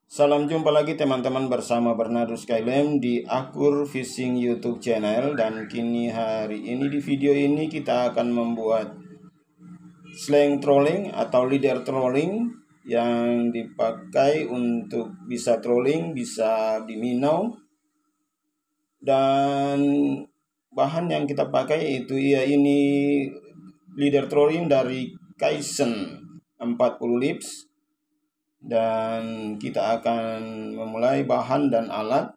Salam jumpa lagi teman-teman bersama Bernardo Skylem di Akur Fishing YouTube channel. Dan kini hari ini di video ini kita akan membuat sling trolling atau leader trolling yang dipakai untuk bisa trolling, bisa di minnow. Dan bahan yang kita pakai itu ini leader trolling dari Kaisen 40 lips. Dan kita akan memulai bahan dan alat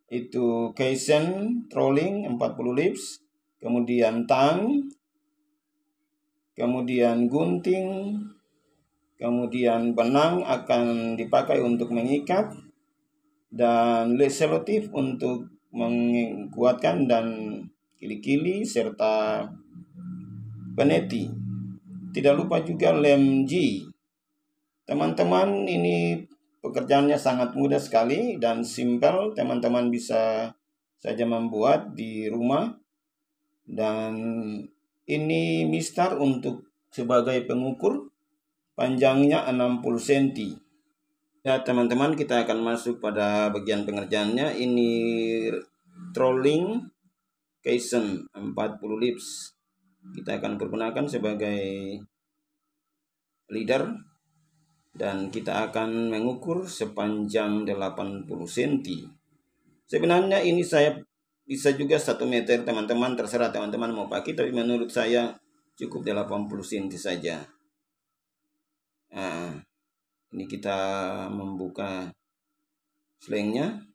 itu Kaisen trolling 40 lips, kemudian tang, kemudian gunting, kemudian benang akan dipakai untuk mengikat, dan selotip untuk menguatkan, dan kili-kili serta peneti. Tidak lupa juga lem G. Teman-teman, ini pekerjaannya sangat mudah sekali dan simpel. Teman-teman bisa saja membuat di rumah. Dan ini mistar untuk sebagai pengukur, panjangnya 60 cm. Ya teman-teman, kita akan masuk pada bagian pengerjaannya. Ini trolling Kaisen 40 lips. Kita akan pergunakan sebagai leader. Dan kita akan mengukur sepanjang 80 cm. Sebenarnya ini saya bisa juga 1 meter teman-teman, terserah teman-teman mau pakai, tapi menurut saya cukup 80 cm saja. Nah, ini kita membuka slangnya.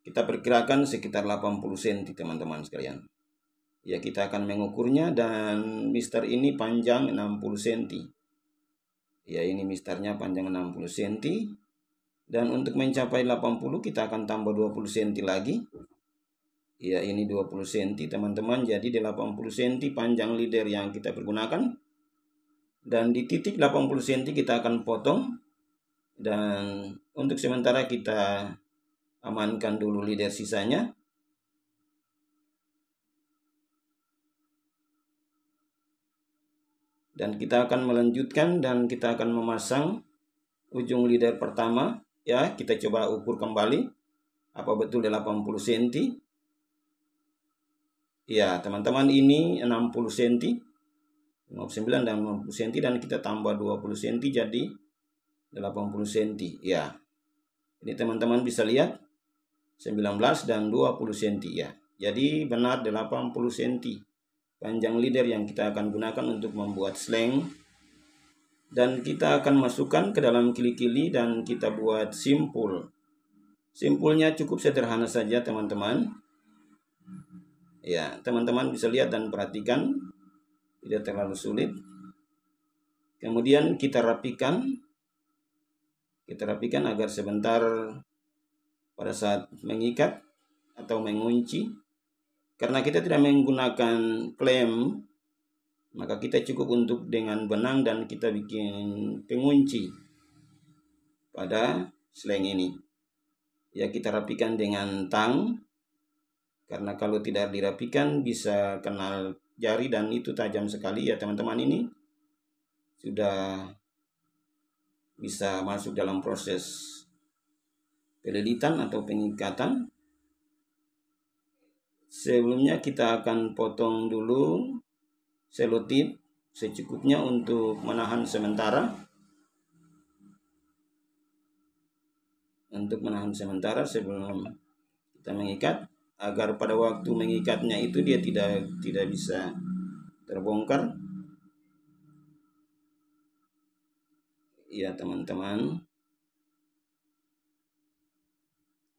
Kita perkirakan sekitar 80 cm teman-teman sekalian. Ya, kita akan mengukurnya, dan mister ini panjang 60 cm. Ya, ini misternya panjang 60 cm. Dan untuk mencapai 80 kita akan tambah 20 cm lagi. Ya, ini 20 cm teman-teman. Jadi 80 cm panjang leader yang kita pergunakan. Dan di titik 80 cm kita akan potong. Dan untuk sementara kita amankan dulu leader sisanya. Dan kita akan melanjutkan dan kita akan memasang ujung leader pertama. Ya, kita coba ukur kembali apa betul 80 cm. Ya, teman-teman, ini 60 cm. 59 dan 60 cm, dan kita tambah 20 cm jadi 80 cm. Ya. Ini teman-teman bisa lihat 19 dan 20 cm ya. Jadi benar 80 cm panjang leader yang kita akan gunakan untuk membuat slang. Dan kita akan masukkan ke dalam kili-kili dan kita buat simpul. Simpulnya cukup sederhana saja teman-teman. Ya, teman-teman bisa lihat dan perhatikan, tidak terlalu sulit. Kemudian kita rapikan agar sebentar pada saat mengikat atau mengunci. Karena kita tidak menggunakan klem, maka kita cukup untuk dengan benang dan kita bikin pengunci pada slang ini. Ya, kita rapikan dengan tang, karena kalau tidak dirapikan bisa kena jari dan itu tajam sekali ya teman-teman. Ini sudah bisa masuk dalam proses pelilitan atau pengikatan. Sebelumnya kita akan potong dulu selotip secukupnya untuk menahan sementara. Sebelum kita mengikat, agar pada waktu mengikatnya itu dia tidak bisa terbongkar. Ya teman-teman.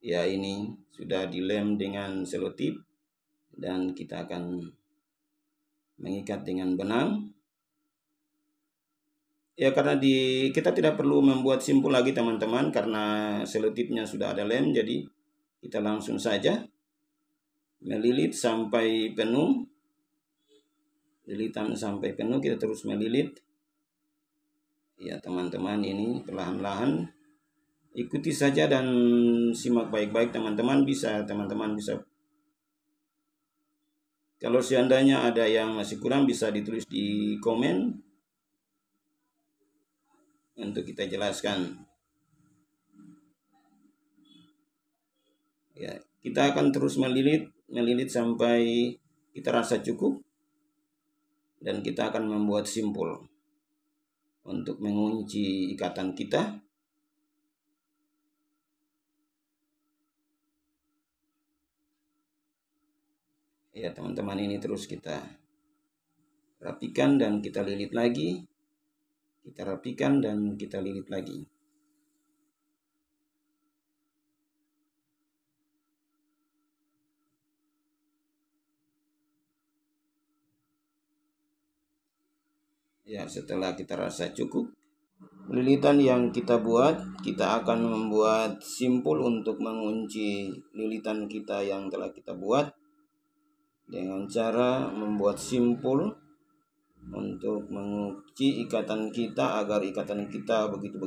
Ya, ini sudah dilem dengan selotip dan kita akan mengikat dengan benang. Ya, karena kita tidak perlu membuat simpul lagi teman-teman, karena selotipnya sudah ada lem. Jadi kita langsung saja melilit sampai penuh. Lilitan sampai penuh, kita terus melilit. Ya teman-teman, ini perlahan-lahan ikuti saja dan simak baik-baik teman-teman. Teman-teman bisa, kalau seandainya ada yang masih kurang bisa ditulis di komen. untuk kita jelaskan. Ya, kita akan terus melilit sampai kita rasa cukup, dan kita akan membuat simpul untuk mengunci ikatan kita. Ya teman-teman, ini terus kita rapikan dan kita lilit lagi. Kita rapikan dan kita lilit lagi. Ya, setelah kita rasa cukup lilitan yang kita buat, kita akan membuat simpul untuk mengunci lilitan kita yang telah kita buat dengan cara membuat simpul untuk mengunci ikatan kita agar ikatan kita begitu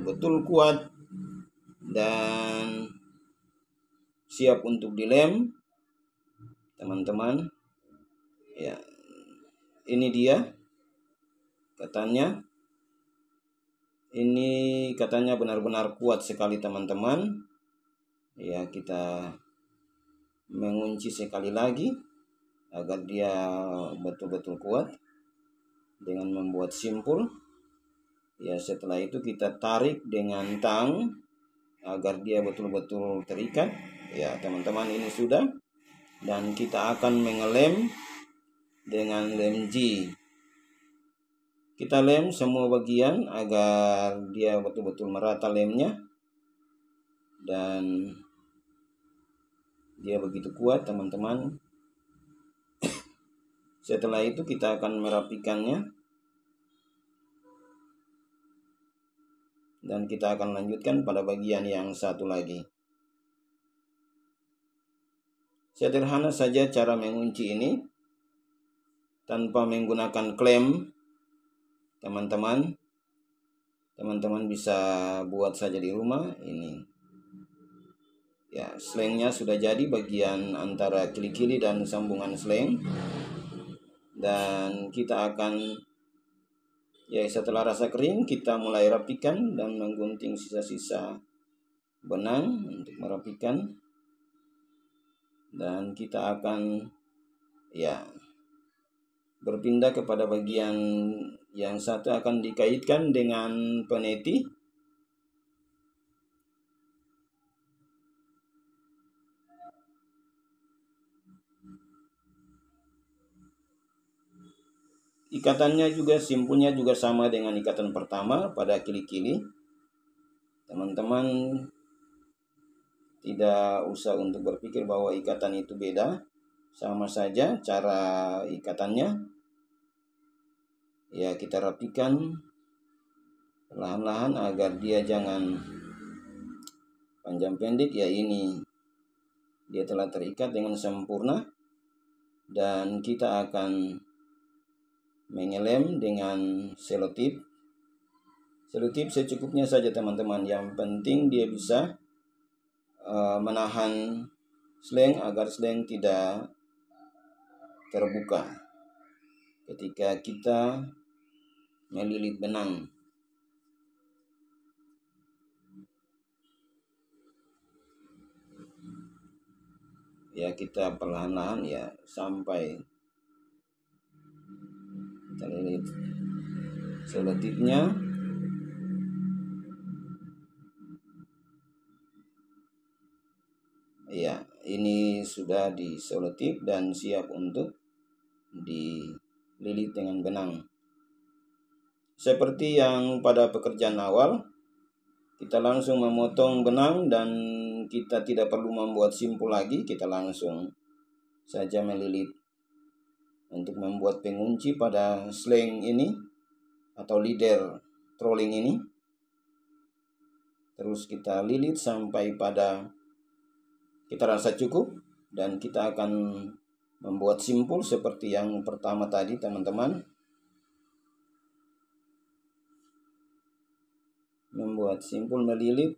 betul kuat dan siap untuk dilem, teman-teman. Ya, ini dia katanya. Ini katanya benar-benar kuat sekali, teman-teman. Ya, kita mengunci sekali lagi agar dia betul-betul kuat dengan membuat simpul. Ya, setelah itu kita tarik dengan tang agar dia betul-betul terikat. Ya, teman-teman, ini sudah. Dan kita akan mengelem dengan lem G. Kita lem semua bagian agar dia betul-betul merata lemnya. Dan dia begitu kuat, teman-teman. Setelah itu kita akan merapikannya. Dan kita akan lanjutkan pada bagian yang satu lagi. Sederhana saja cara mengunci ini tanpa menggunakan klem, teman-teman. Teman-teman bisa buat saja di rumah ini. Ya, slengnya sudah jadi, bagian antara kili-kili dan sambungan sleng. Dan kita akan, ya setelah rasa kering, kita mulai rapikan dan menggunting sisa-sisa benang untuk merapikan. Dan kita akan berpindah kepada bagian yang satu, akan dikaitkan dengan peneti. Ikatannya juga, simpulnya juga sama dengan ikatan pertama pada kili-kili. Teman-teman tidak usah untuk berpikir bahwa ikatan itu beda. Sama saja cara ikatannya. Ya, kita rapikan perlahan-lahan agar dia jangan panjang pendek. Ya, ini dia telah terikat dengan sempurna. Dan kita akan mengelem dengan selotip. Selotip secukupnya saja, teman-teman. Yang penting dia bisa menahan sleng agar sleng tidak terbuka ketika kita melilit benang. Ya, kita perlahan-lahan ya sampai kita lilit selotipnya. Ya, ini sudah di selotip dan siap untuk dililit dengan benang. Seperti yang pada pekerjaan awal, kita langsung memotong benang dan kita tidak perlu membuat simpul lagi. Kita langsung saja melilit untuk membuat pengunci pada sleng ini atau leader trolling ini. Terus kita lilit sampai pada kita rasa cukup, dan kita akan membuat simpul seperti yang pertama tadi, teman-teman. Membuat simpul, melilit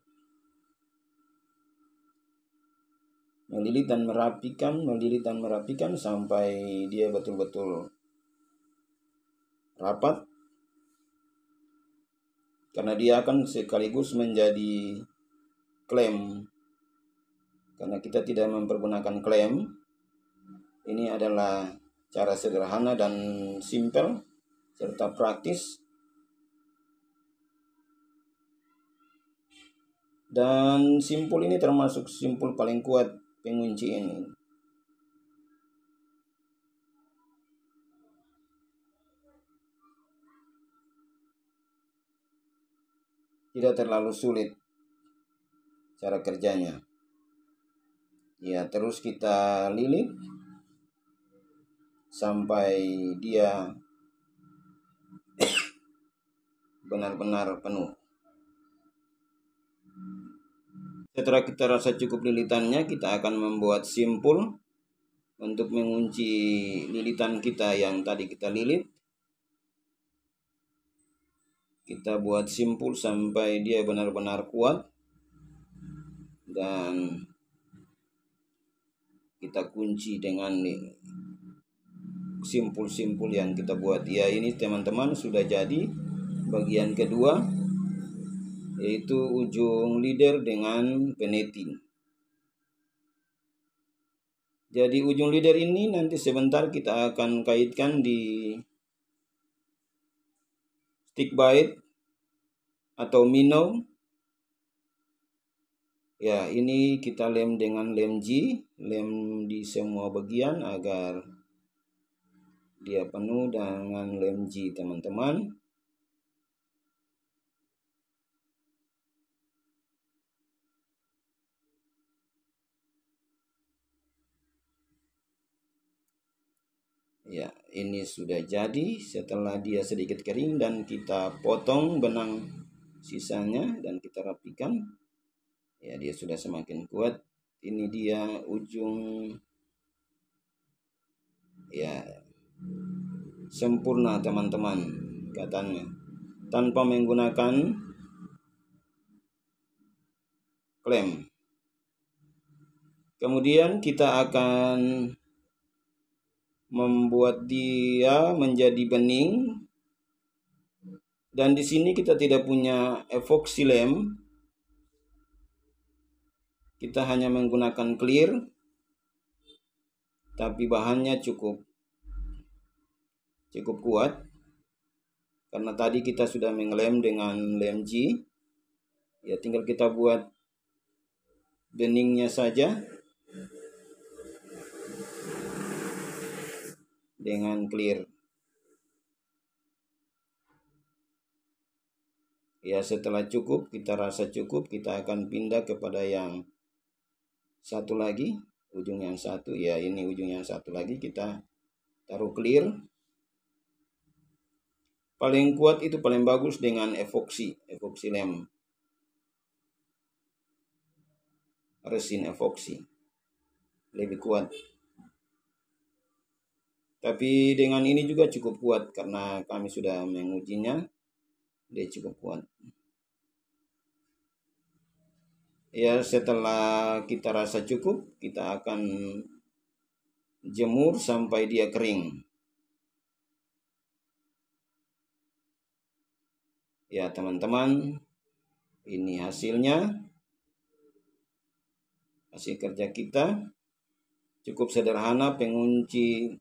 dan merapikan, melilit dan merapikan sampai dia betul-betul rapat. karena dia akan sekaligus menjadi klaim. Karena kita tidak mempergunakan klaim, ini adalah cara sederhana dan simpel serta praktis. Dan simpul ini termasuk simpul paling kuat pengunci ini. Tidak terlalu sulit cara kerjanya. Ya, terus kita lilit sampai dia benar-benar penuh. Setelah kita rasa cukup lilitannya, kita akan membuat simpul untuk mengunci lilitan kita yang tadi kita lilit. Kita buat simpul sampai dia benar-benar kuat dan kita kunci dengan simpul-simpul yang kita buat. Ya, ini teman-teman sudah jadi bagian kedua, yaitu ujung leader dengan penetin. Jadi ujung leader ini nanti sebentar kita akan kaitkan di stick bite atau minnow. Ya, ini kita lem dengan lem G, lem di semua bagian agar dia penuh dengan lem G, teman-teman. Ya, ini sudah jadi setelah dia sedikit kering dan kita potong benang sisanya dan kita rapikan. Ya, dia sudah semakin kuat. Ini dia ujung, ya, sempurna teman-teman katanya, tanpa menggunakan klem. Kemudian kita akan membuat dia menjadi bening. Dan di sini kita tidak punya epoxy lem. Kita hanya menggunakan clear, tapi bahannya cukup kuat karena tadi kita sudah mengelem dengan lem G. Ya, tinggal kita buat beningnya saja dengan clear. Ya, setelah cukup, kita rasa cukup, kita akan pindah kepada yang satu lagi, ujung yang satu. Ya, ini ujung yang satu lagi, kita taruh clear. Paling kuat itu paling bagus dengan epoxy lem, resin epoxy, lebih kuat. Tapi dengan ini juga cukup kuat karena kami sudah mengujinya, dia cukup kuat. Ya, setelah kita rasa cukup, kita akan jemur sampai dia kering. Ya, teman-teman, ini hasilnya. Hasil kerja kita cukup sederhana, pengunci.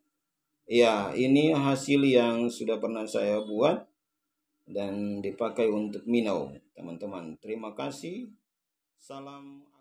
Ya, ini hasil yang sudah pernah saya buat dan dipakai untuk minnow, teman-teman. Terima kasih. Salam.